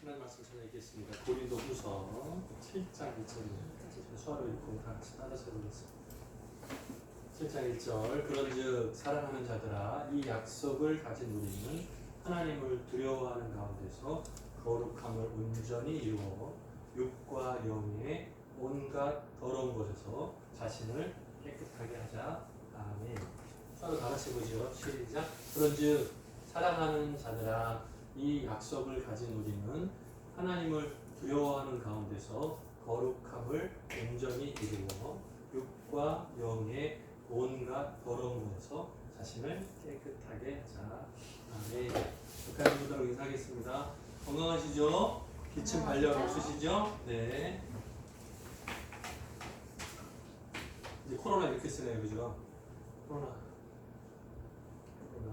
하나님 말씀 전해드리겠습니다. 고린도후서 7장 1절입니다. 수화로 읽고 다 같이 따라서 읽겠습니다. 7장 1절 그런즉 사랑하는 자들아 이 약속을 가진 우리는 하나님을 두려워하는 가운데서 거룩함을 온전히 이루어 육과 영의 온갖 더러운 것에서 자신을 깨끗하게 하자. 아멘. 수화로 다 같이 보죠. 시작. 그런즉 사랑하는 자들아 이 약속을 가진 우리는 하나님을 두려워하는 가운데서 거룩함을 온전히 이루어 육과 영의 온갖 더러운 것에서 자신을 깨끗하게 하자. 아멘. 북한 분들하고 인사하겠습니다. 건강하시죠? 기침 발열 없으시죠? 네. 이제 코로나 이렇게 쓰네요, 그죠? 코로나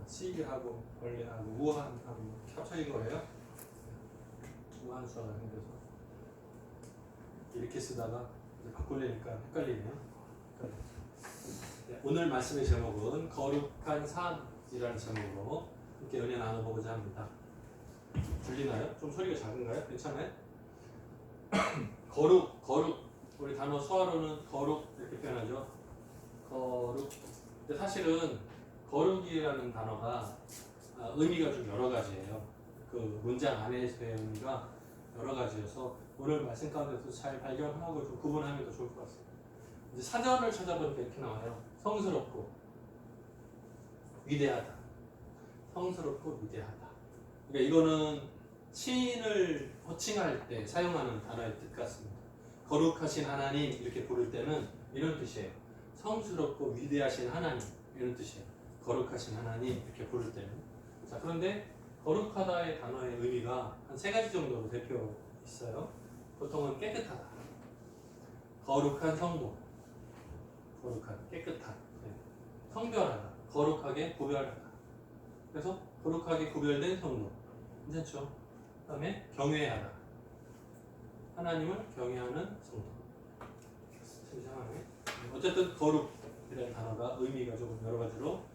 시기하고 벌레하고 우한하고 합쳐진 거예요. 우한 수화가 생겨서 이렇게 쓰다가 이제 바꾸려니까 헷갈리네요. 네, 오늘 말씀의 제목은 거룩한 삶이라는 제목으로 함께 연애 나눠보고자 합니다. 들리나요? 좀 소리가 작은가요? 괜찮아요? 거룩 우리 단어 수화로는 거룩 이렇게 표현하죠. 거룩. 근데 사실은 거룩이라는 단어가 의미가 좀 여러 가지예요. 그 문장 안에서의 의미가 여러 가지여서 오늘 말씀 가운데서 잘 발견하고 좀 구분하면 더 좋을 것 같습니다. 이제 사전을 찾아보니까 이렇게 나와요. 성스럽고 위대하다. 성스럽고 위대하다. 그러니까 이거는 신을 호칭할 때 사용하는 단어의 뜻 같습니다. 거룩하신 하나님 이렇게 부를 때는 이런 뜻이에요. 성스럽고 위대하신 하나님 이런 뜻이에요. 거룩하신 하나님 이렇게 부를 때는. 자, 그런데 거룩하다의 단어의 의미가 한 세 가지 정도로 대표 있어요. 보통은 깨끗하다, 거룩한 성도, 거룩한, 깨끗한, 네. 성별하다, 거룩하게 구별하다. 그래서 거룩하게 구별된 성도, 괜찮죠? 그 다음에 경외하다, 하나님을 경외하는 성도. 이상하네. 어쨌든 거룩이라는 단어가 의미가 조금 여러 가지로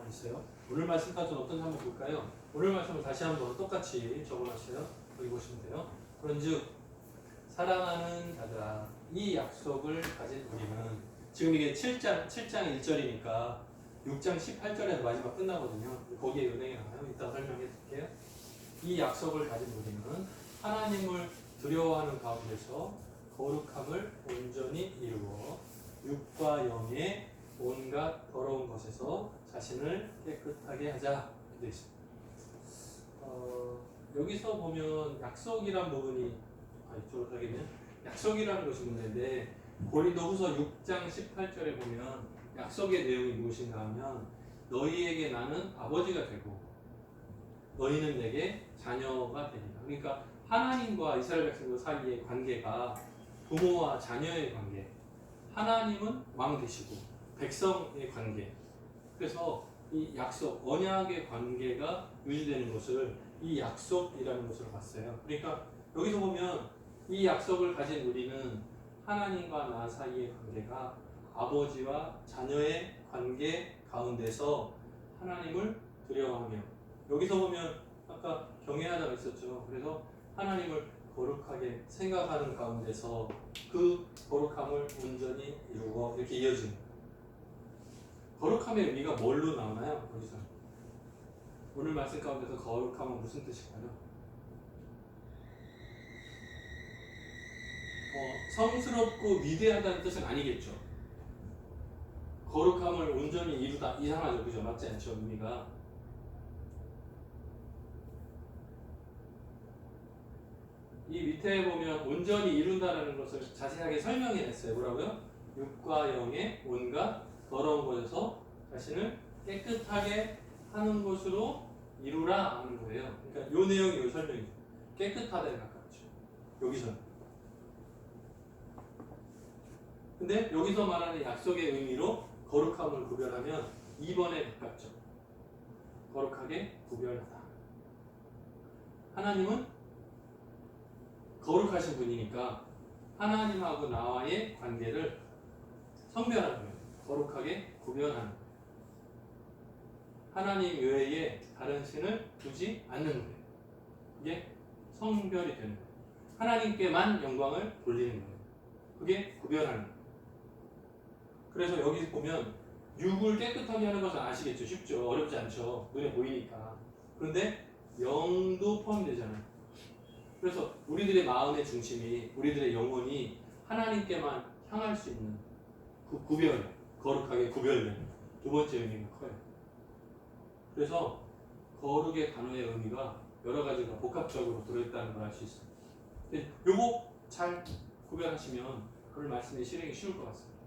있어요. 오늘 말씀까지는 어떤지 한번 볼까요? 오늘 말씀을 다시 한번 똑같이 적어놨어요. 여기 보시면 돼요. 그런즉 사랑하는 자들아 이 약속을 가진 우리는 지금 이게 7장 1절이니까 6장 18절에서 마지막 끝나거든요. 거기에 은행이 나와요. 이따 설명해 드릴게요. 이 약속을 가진 우리는 하나님을 두려워하는 가운데서 거룩함을 온전히 이루어 육과 영의 온갖 더러운 것에서 자신을 깨끗하게 하자. 되어 있습니다. 여기서 보면 약속이란 부분이 이쪽으로 가기는 약속이라는 것이 문제인데 고린도후서 6장 18절에 보면 약속의 내용이 무엇인가 하면 너희에게 나는 아버지가 되고 너희는 내게 자녀가 되리라. 그러니까 하나님과 이스라엘 백성들 사이의 관계가 부모와 자녀의 관계, 하나님은 왕 되시고 백성의 관계. 그래서 이 약속, 언약의 관계가 유지되는 것을 이 약속이라는 것으로 봤어요. 그러니까 여기서 보면 이 약속을 가진 우리는 하나님과 나 사이의 관계가 아버지와 자녀의 관계 가운데서 하나님을 두려워하며, 여기서 보면 아까 경외하다가 있었죠. 그래서 하나님을 거룩하게 생각하는 가운데서 그 거룩함을 온전히 이루고 이렇게 이어집니다. 거룩함의 의미가 뭘로 나오나요? 여기서 오늘 말씀 가운데서 거룩함은 무슨 뜻일까요? 성스럽고 위대하다는 뜻은 아니겠죠. 거룩함을 온전히 이루다 이상하죠, 그죠? 맞지 않죠, 의미가. 이 밑에 보면 온전히 이룬다라는 것을 자세하게 설명해 냈어요. 뭐라고요? 육과 영의 온갖 더러운 것에서 자신을 깨끗하게 하는 것으로 이루라 하는 거예요. 그러니까 이 내용이 이 설명이죠. 깨끗하다에 가깝죠. 여기서는. 근데 여기서 말하는 약속의 의미로 거룩함을 구별하면 2번에 가깝죠. 거룩하게 구별하다. 하나님은 거룩하신 분이니까 하나님하고 나와의 관계를 성별하는 거예요. 거룩하게 구별하는 거예요. 하나님 외에 다른 신을 두지 않는 거예요. 이게 성별이 되는 거예요. 하나님께만 영광을 돌리는 거예요. 그게 구별하는 거예요. 그래서 여기 보면 육을 깨끗하게 하는 것은 아시겠죠? 쉽죠? 어렵지 않죠? 눈에 보이니까. 그런데 영도 포함되잖아요. 그래서 우리들의 마음의 중심이, 우리들의 영혼이 하나님께만 향할 수 있는 그 구별, 거룩하게 구별되는 두 번째 의미가 커요. 그래서 거룩의 단어의 의미가 여러 가지가 복합적으로 들어있다는 걸 알 수 있어요. 요거 잘 구별하시면 오늘 말씀의 실행이 쉬울 것 같습니다.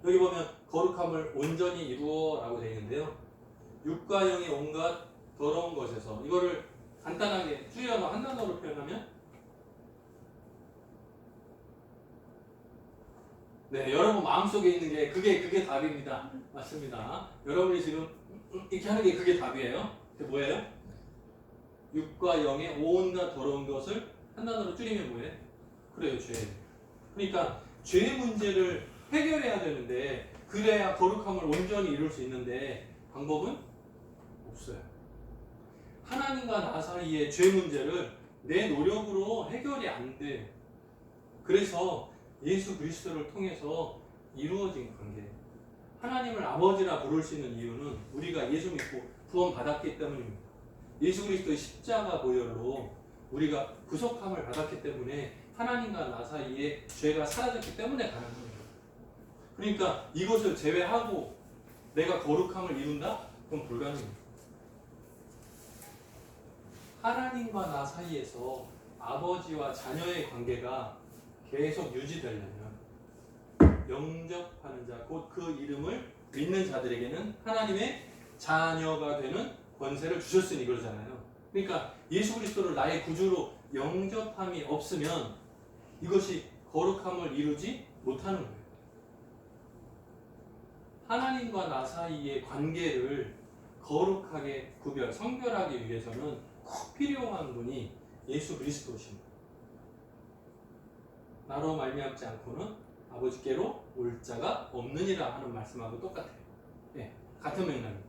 여기 보면 거룩함을 온전히 이루어 라고 되어 있는데요. 육과 영의 온갖 더러운 것에서, 이거를 간단하게 줄여서 한 단어로 표현하면, 네, 여러분 마음속에 있는 게 그게 답입니다. 맞습니다. 여러분이 지금 이렇게 하는 게 그게 답이에요. 그게 뭐예요? 육과 영의 온갖 더러운 것을 한 단어로 줄이면 뭐예요? 그래요, 죄. 그러니까 죄 문제를 해결해야 되는데, 그래야 거룩함을 온전히 이룰 수 있는데 방법은 없어요. 하나님과 나 사이의 죄 문제를 내 노력으로 해결이 안 돼. 그래서 예수 그리스도를 통해서 이루어진 관계예요. 하나님을 아버지라 부를 수 있는 이유는 우리가 예수 믿고 구원 받았기 때문입니다. 예수 그리스도의 십자가 보혈로 우리가 구속함을 받았기 때문에 하나님과 나 사이에 죄가 사라졌기 때문에 가는 거예요. 그러니까 이것을 제외하고 내가 거룩함을 이룬다? 그건 불가능해요. 하나님과 나 사이에서 아버지와 자녀의 관계가 계속 유지되려면 영접하는 자, 곧 그 이름을 믿는 자들에게는 하나님의 자녀가 되는 권세를 주셨으니 그러잖아요. 그러니까 예수 그리스도를 나의 구주로 영접함이 없으면 이것이 거룩함을 이루지 못하는 거예요. 하나님과 나 사이의 관계를 거룩하게 구별, 성별하기 위해서는 꼭 필요한 분이 예수 그리스도십니다. 나로 말미암지 않고는 아버지께로 올 자가 없느니라 하는 말씀하고 똑같아요. 네, 같은 맥락입니다.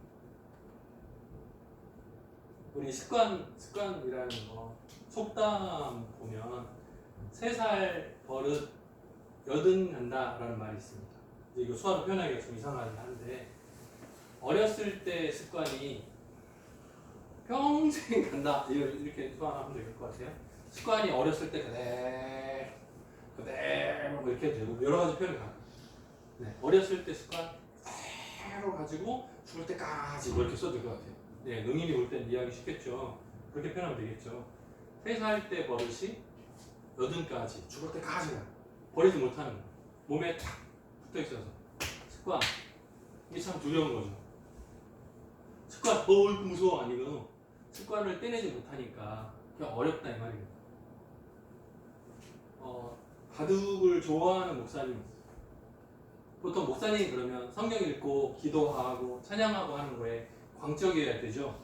우리 습관이라는 거, 속담 보면 3살 버릇 여든 간다라는 말이 있습니다. 이거 수화로 표현하기가 좀 이상하긴 한데, 어렸을 때 습관이 평생 간다, 이렇게 수화하면 될 것 같아요. 습관이 어렸을 때 그대로 이렇게 되고 여러 가지 표현이 가요. 네, 어렸을 때 습관 그대로 가지고 죽을 때까지 이렇게 써도 될 것 같아요. 네, 능인이 볼 때는 이해하기 쉽겠죠. 그렇게 표현하면 되겠죠. 3살 때 버릇이 80까지 죽을 때까지 가요. 버리지 못하는 거예요. 몸에 탁 붙어 있어서. 습관, 이게 참 두려운 거죠. 습관, 무서워. 아니고 습관을 떼내지 못하니까 그냥 어렵다 이 말입니다. 바둑을 좋아하는 목사님 있어요. 보통 목사님 그러면 성경 읽고 기도하고 찬양하고 하는 거에 광적이어야 되죠.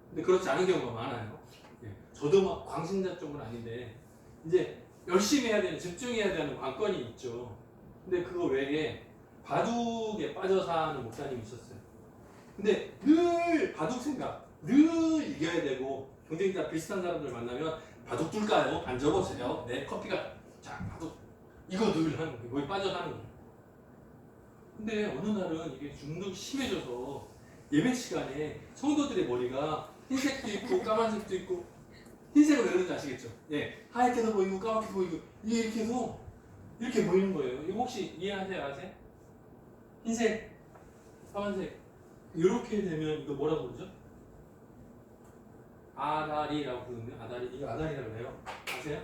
근데 그렇지 않은 경우가 많아요. 저도 막 광신자 쪽은 아닌데 이제 열심히 해야 되는, 집중해야 되는 관건이 있죠. 근데 그거 외에 바둑에 빠져 사는 목사님이 있었어요. 근데 늘 바둑 생각, 늘 이겨야 되고, 경쟁자 비슷한 사람들 만나면 바둑 둘까요? 안 적어주세요. 네, 커피가, 자, 바둑, 이거 늘 하는 거예요. 거기 빠져 사는 거예요. 근데 어느 날은 이게 중독이 심해져서 예배 시간에 성도들의 머리가 흰색도 있고 까만색도 있고, 흰색은 왜 그런지 아시겠죠? 예, 하얗게도 보이고 까맣게 보이고 이렇게 해서 이렇게 보이는 거예요. 이거 혹시 이해하세요? 아세요? 흰색, 까만색 이렇게 되면 이거 뭐라고 그러죠? 아다리라고 부르는데, 이거 아다리라고 해요. 아세요?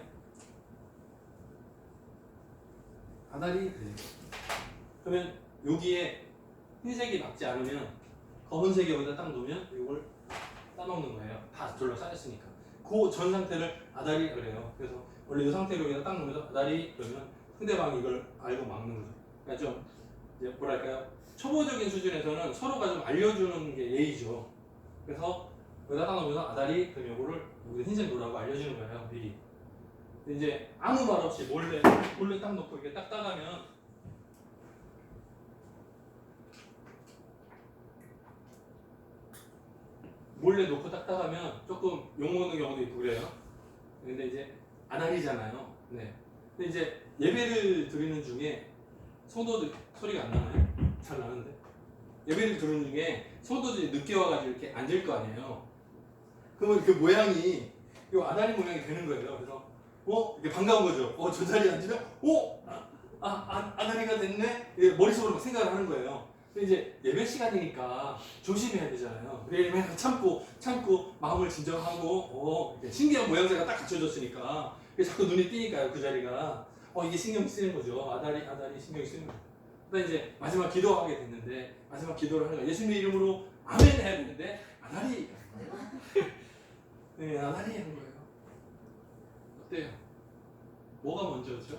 아다리 그래요. 그러면 여기에 흰색이 맞지 않으면 검은색이 여기다 딱 놓으면 이걸 따먹는 거예요. 다 둘러싸였으니까. 그 전 상태를 아다리 그래요. 그래서 원래 이 상태로 여기다 딱 놓으면 아다리 그러면 상대방이 이걸 알고 막는 거죠. 그러니까 좀 이제 뭐랄까요? 초보적인 수준에서는 서로가 좀 알려주는 게 예의죠. 그래서 여기다 딱 놓으면 아다리 그럼 이거를 여기 흰색 놓으라고 알려주는 거예요. 미리. 이제 아무 말 없이 몰래 딱 놓고 이렇게 딱 따가면 몰래 놓고 딱딱하면 조금 욕먹는 경우도 있고 그래요. 근데 이제 아다리잖아요. 네. 근데 이제 예배를 드리는 중에 성도들 소리가 안 나나요? 잘 나는데. 예배를 드리는 중에 성도들이 늦게 와가지고 이렇게 앉을 거 아니에요. 그러면 그 모양이 이 아다리 모양이 되는 거예요. 그래서 이게 반가운 거죠. 저 자리에 앉으면 아다리가 됐네. 머릿속으로 막 생각을 하는 거예요. 근데 이제 예배 시간이니까 조심해야 되잖아요. 그래서 참고 마음을 진정하고 신기한 모양새가 딱 갖춰졌으니까 자꾸 눈에 띄니까요. 그 자리가 이게 신경 쓰이는 거죠. 아다리 신경 쓰이는 거죠. 그다음 이제 마지막 기도하게 됐는데 마지막 기도를 하는 거예요. 예수님의 이름으로 아멘 해야 되는데 아다리 네, 아다리 하는 거예요. 어때요? 뭐가 먼저죠?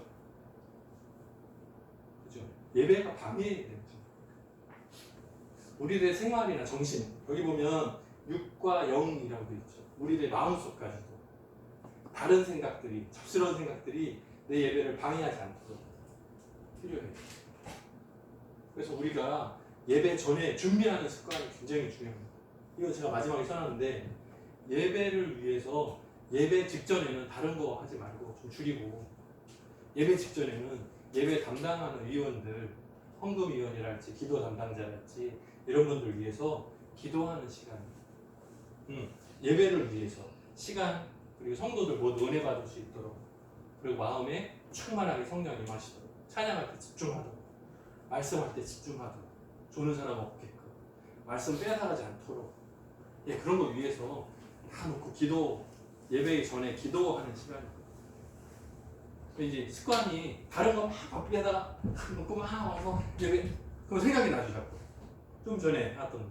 그죠? 예배가 방해되는 거죠. 우리들의 생활이나 정신, 여기 보면 육과 영이라고 되어 있죠. 우리들의 마음속까지도 다른 생각들이, 잡스러운 생각들이 내 예배를 방해하지 않도록 필요해요. 그래서 우리가 예배 전에 준비하는 습관이 굉장히 중요합니다. 이거 제가 마지막에 써놨는데 예배를 위해서 예배 직전에는 다른 거 하지 말고 좀 줄이고 예배 직전에는 예배 담당하는 위원들, 헌금위원이랄지 기도 담당자랄지 이런 분들 위해서 기도하는 시간, 예배를 위해서 시간, 그리고 성도들 모두 은혜 받을 수 있도록, 그리고 마음에 충만하게 성령 임하시도록, 찬양할 때 집중하도록, 말씀할 때 집중하도록, 조는 사람 없게끔, 말씀 빼앗아가지 않도록, 그런 거 위해서 다 놓고 예배 전에 기도하는 시간이에요. 이제 습관이 다른 거 막 바쁘게다가 놓고 막 와서 예배, 그럼 생각이 나죠 자꾸. 좀 전에 했던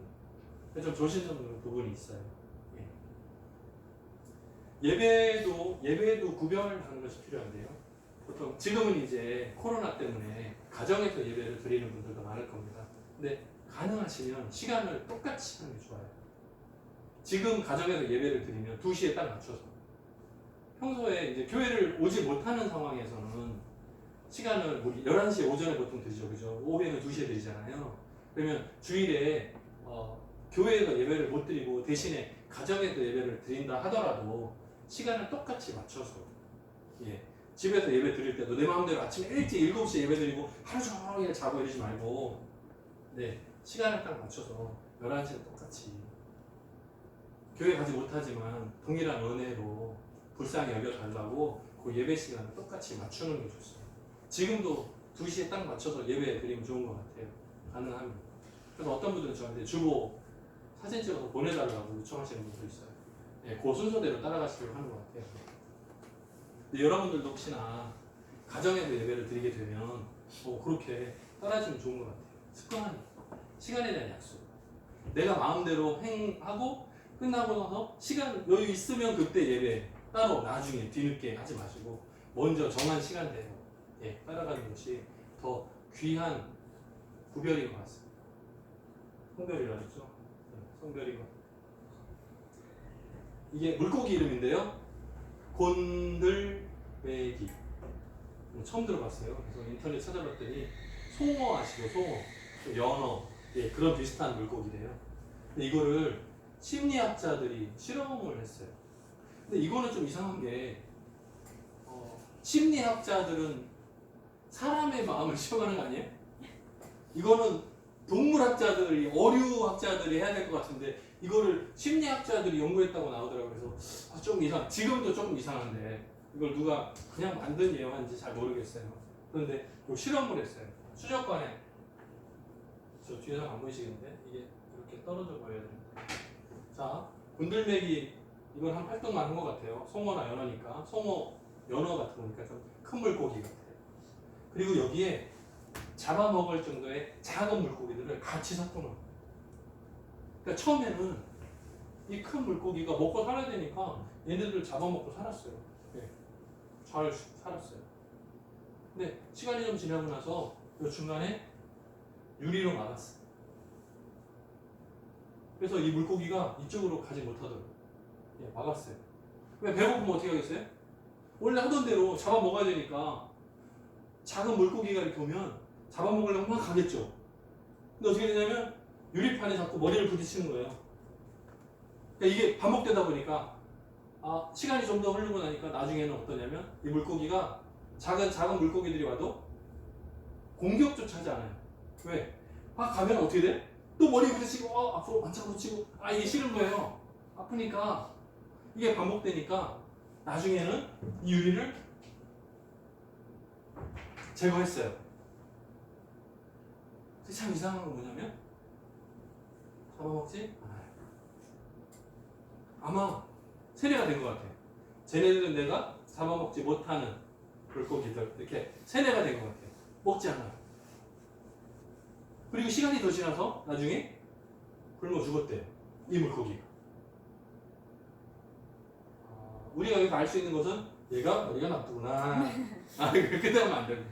좀 조심스러운 부분이 있어요. 예배도 구별하는 것이 필요한데요. 보통 지금은 이제 코로나 때문에 가정에서 예배를 드리는 분들도 많을 겁니다. 근데 가능하시면 시간을 똑같이 하는 게 좋아요. 지금 가정에서 예배를 드리면 2시에 딱 맞춰서. 평소에 이제 교회를 오지 못하는 상황에서는 시간을 11시에 오전에 보통 드리죠. 그죠? 오후에는 2시에 드리잖아요. 그러면 주일에 교회에서 예배를 못 드리고 대신에 가정에서 예배를 드린다 하더라도 시간을 똑같이 맞춰서 집에서 예배 드릴 때도 내 마음대로 아침에 일찍 7시에 예배 드리고 하루 종일 자고 이러지 말고 시간을 딱 맞춰서 11시에 똑같이 교회 가지 못하지만 동일한 은혜로 불쌍히 여겨달라고 그 예배 시간을 똑같이 맞추는 게 좋습니다. 지금도 2시에 딱 맞춰서 예배 드리면 좋은 것 같아요. 가능하면. 그래서 어떤 분들은 저한테 주보 사진 찍어서 보내달라고 요청하시는 분도 있어요. 그 순서대로 따라가시려고 하는 것 같아요. 근데 여러분들도 혹시나 가정에서 예배를 드리게 되면 그렇게 따라하시면 좋은 것 같아요. 습관이 시간에 대한 약속. 내가 마음대로 행하고 끝나고 나서 시간 여유 있으면 그때 예배 따로 나중에 뒤늦게 하지 마시고 먼저 정한 시간대로 따라가는 것이 더 귀한 구별인 것 같습니다. 성별이라 했죠? 성별이고 이게 물고기 이름인데요. 곤들메기 처음 들어봤어요. 그래서 인터넷 찾아봤더니 송어 아시죠? 송어, 연어 그런 비슷한 물고기래요. 근데 이거를 심리학자들이 실험을 했어요. 근데 이거는 좀 이상한 게 심리학자들은 사람의 마음을 시험하는 거 아니에요? 이거는 동물학자들이 어류학자들이 해야 될 것 같은데 이거를 심리학자들이 연구했다고 나오더라고요. 그래서 좀 지금도 조금 이상한데 이걸 누가 그냥 만든 예화인지 잘 모르겠어요. 그런데 실험을 했어요. 수족관에 저 뒤에서 안 보이시겠는데 이게 이렇게 떨어져 보여야 됩니다. 자, 곤들메기 이건 한 8등만 한 것 같아요. 송어나 연어니까 송어, 연어 같은 거니까 좀 큰 물고기 같아요. 그리고 여기에 잡아먹을 정도의 작은 물고기들을 같이 섞어놓은 거예요. 그러니까 처음에는 이 큰 물고기가 먹고 살아야 되니까 얘네들을 잡아먹고 살았어요. 잘 살았어요. 근데 시간이 좀 지나고 나서 이 중간에 유리로 막았어요. 그래서 이 물고기가 이쪽으로 가지 못하도록 막았어요. 왜 배고프면 어떻게 하겠어요? 원래 하던 대로 잡아먹어야 되니까 작은 물고기가 이렇게 오면 잡아먹으려고 막 가겠죠. 근데 어떻게 되냐면 유리판에 자꾸 머리를 부딪히는 거예요. 그러니까 이게 반복되다 보니까 시간이 좀 더 흐르고 나니까 나중에는 어떠냐면 이 물고기가 작은 물고기들이 와도 공격조차 하지 않아요. 왜? 가면 어떻게 돼? 또 머리 부딪히고 앞으로 반짝으로 치고 이게 싫은 거예요. 아프니까 이게 반복되니까 나중에는 이 유리를 제거했어요. 근데 참 이상한 건 뭐냐면 잡아먹지 않아요. 아마 세뇌가 된 것 같아요. 쟤네들은 내가 잡아먹지 못하는 물고기들 이렇게 세뇌가 된 것 같아요. 먹지 않아요. 그리고 시간이 더 지나서 나중에 굶어 죽었대요. 이 물고기가. 우리가 여기서 알 수 있는 것은 얘가 머리가 나쁘구나. 그렇게 하면 안 되고.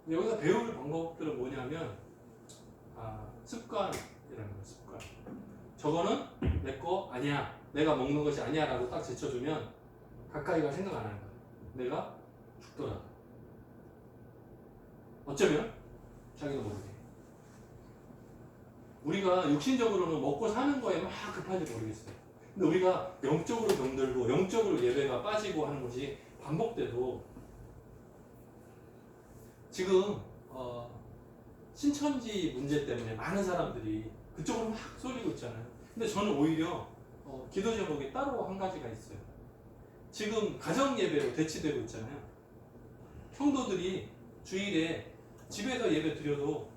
여기서 배울 방법들은 뭐냐면 습관이라는 거예요. 습관. 저거는 내 거 아니야. 내가 먹는 것이 아니야 라고 딱 제쳐주면 가까이가 생각 안 하는 거예요. 내가 죽더라도. 어쩌면 자기도 모르게. 우리가 육신적으로는 먹고 사는 거에 막 급한지 모르겠어요. 근데 우리가 영적으로 병들고 영적으로 예배가 빠지고 하는 것이 반복돼도 지금 신천지 문제 때문에 많은 사람들이 그쪽으로 막 쏠리고 있잖아요. 근데 저는 오히려 기도 제목이 따로 한 가지가 있어요. 지금 가정 예배로 대치되고 있잖아요. 성도들이 주일에 집에서 예배 드려도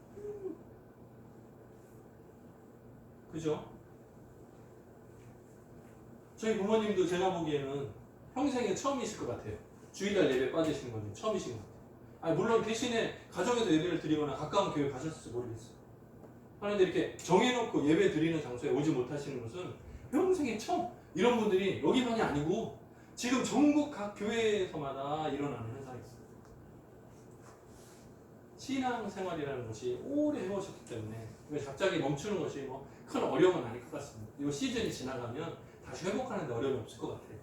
그죠? 저희 부모님도 제가 보기에는 평생에 처음이실 것 같아요. 주일날 예배 빠지시는 건 처음이신 것 같아요. 물론 대신에 가정에서 예배를 드리거나 가까운 교회 가셨을지 모르겠어요. 그런데 이렇게 정해놓고 예배 드리는 장소에 오지 못하시는 것은 평생에 처음. 이런 분들이 여기만이 아니고 지금 전국 각 교회에서마다 일어나는 현상이 있어요. 신앙생활이라는 것이 오래 해오셨기 때문에 갑자기 멈추는 것이 큰 어려움은 아닐 것 같습니다. 이 시즌이 지나가면 다시 회복하는데 어려움이 없을 것 같아요.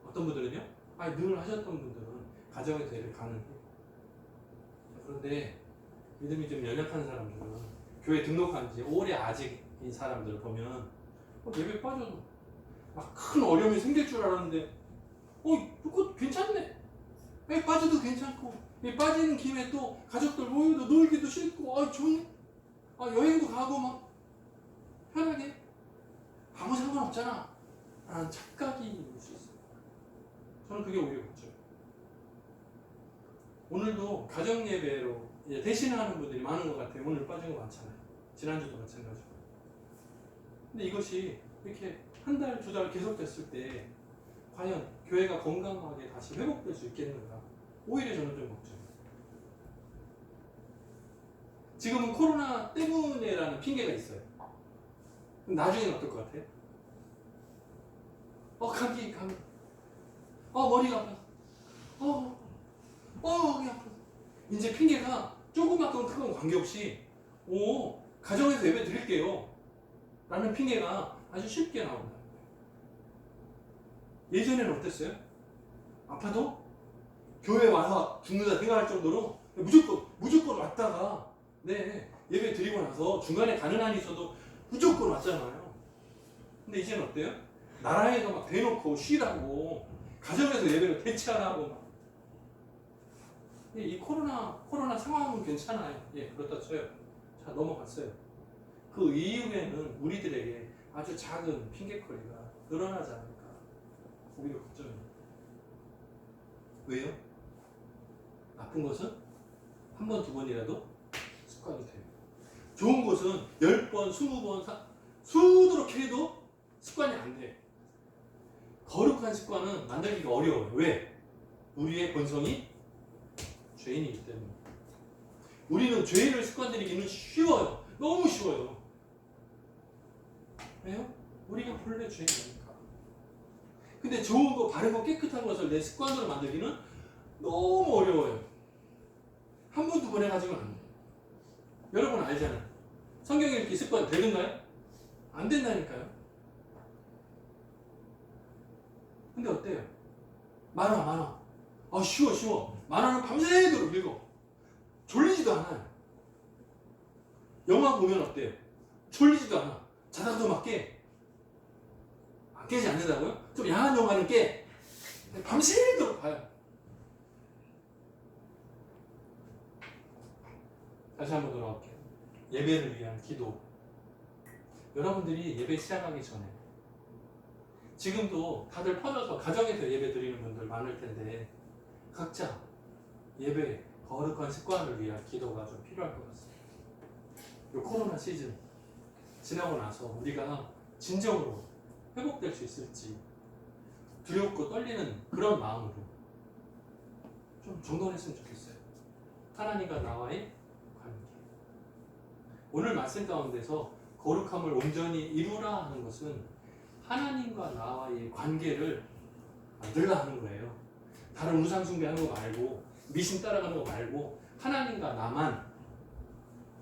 어떤 분들은요? 늘 하셨던 분들은 가정에서 예배 가는데 그런데 믿음이 좀 연약한 사람들은 교회 등록한 지 오래 아직인 사람들을 보면 예배 빠져도 큰 어려움이 생길 줄 알았는데 그거 괜찮네. 빠져도 괜찮고 빠지는 김에 또 가족들 모여도 놀기도 싫고 좋네. 여행도 가고 막 편하게 아무 상관없잖아 라는 착각이 있을 수 있어요. 저는 그게 오히려 걱정이에요. 오늘도 가정 예배로 대신하는 분들이 많은 것 같아요. 오늘 빠진 거 많잖아요. 지난주도 마찬가지고. 근데 이것이 이렇게 한 달, 두 달 계속됐을 때 과연 교회가 건강하게 다시 회복될 수 있겠는가? 오히려 저는 좀 걱정해요. 지금은 코로나 때문에라는 핑계가 있어요. 나중에는 어떨 것 같아요? 감기. 머리가 아파. 여기 아파. 이제 핑계가 조그맣건 크건 관계없이 가정에서 예배 드릴게요 라는 핑계가 아주 쉽게 나온다. 예전에는 어땠어요? 아파도 교회 와서 죽는다 생각할 정도로 무조건 왔다가 예배 드리고 나서 중간에 가는 한이 있어도 무조건 왔잖아요. 근데 이제는 어때요? 나라에서 막 대놓고 쉬라고 가정에서 예배를 대체하라고 막. 이 코로나 상황은 괜찮아요. 그렇다 쳐요. 자, 넘어갔어요. 그 이후에는 우리들에게 아주 작은 핑계거리가 늘어나지 않을까. 오히려 걱정입니다. 왜요? 나쁜 것은 한 번, 두 번이라도 습관이 돼요. 좋은 것은 10번, 20번, 수두룩 해도 습관이 안 돼. 거룩한 습관은 만들기가 어려워요. 왜? 우리의 본성이 죄인이기 때문에. 우리는 죄를 습관들이기는 쉬워요. 너무 쉬워요. 왜요? 우리가 본래 죄인이니까. 근데 좋은 거, 바른 거, 깨끗한 것을 내 습관으로 만들기는 너무 어려워요. 한 번, 두 번 해가지고는 안 돼요. 여러분 알잖아요. 성경 읽기 습관 되는가요? 안 된다니까요. 근데 어때요? 만화. 쉬워. 만화는 밤새도록 읽어. 졸리지도 않아요. 영화 보면 어때요? 졸리지도 않아. 자다가도 막 깨. 깨지 않는다고요? 좀 야한 영화는 깨. 밤새도록 봐요. 다시 한번 돌아올게요. 예배를 위한 기도. 여러분들이 예배 시작하기 전에 지금도 다들 퍼져서 가정에서 예배 드리는 분들 많을 텐데 각자 예배 거룩한 습관을 위한 기도가 좀 필요할 것 같습니다. 이 코로나 시즌 지나고 나서 우리가 진정으로 회복될 수 있을지 두렵고 떨리는 그런 마음으로 좀 정돈했으면 좋겠어요. 하나님과 나와의 관계. 오늘 말씀 가운데서 거룩함을 온전히 이루라 하는 것은 하나님과 나와의 관계를 만들라 하는 거예요. 다른 우상 숭배하는 거 말고 미신 따라가는 거 말고 하나님과 나만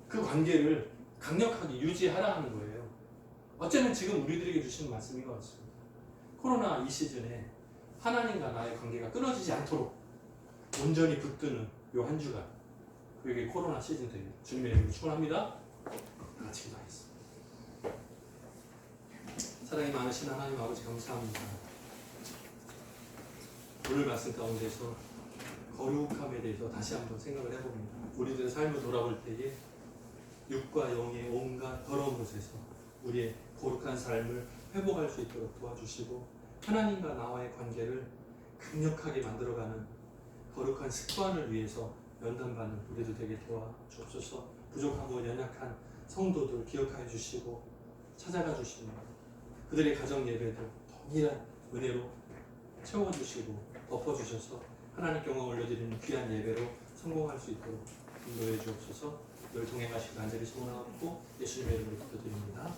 그 관계를 강력하게 유지하라 하는 거예요. 어쩌면 지금 우리들에게 주시는 말씀인 것 같습니다. 코로나 이 시즌에 하나님과 나의 관계가 끊어지지 않도록 온전히 붙드는 요 한 주간 그에게 코로나 시즌 되길 주님의 이름으로 축원합니다. 다 같이 기도하겠습니다. 사랑이 많으신 하나님 아버지 감사합니다. 오늘 말씀 가운데서 거룩함에 대해서 다시 한번 생각을 해봅니다. 우리들의 삶을 돌아볼 때에 육과 영의 온갖 더러운 곳에서 우리의 거룩한 삶을 회복할 수 있도록 도와주시고 하나님과 나와의 관계를 강력하게 만들어가는 거룩한 습관을 위해서 연단받는 우리들 되게 도와주옵소서. 부족하고 연약한 성도들 기억하여 주시고 찾아가 주시며 그들의 가정 예배도 동일한 은혜로 채워주시고 덮어주셔서 하나님께 영광 올려드리는 귀한 예배로 성공할 수 있도록 인도해 주옵소서. 늘 동행하시고 간절히 소원하고 예수님의 이름으로 기도드립니다.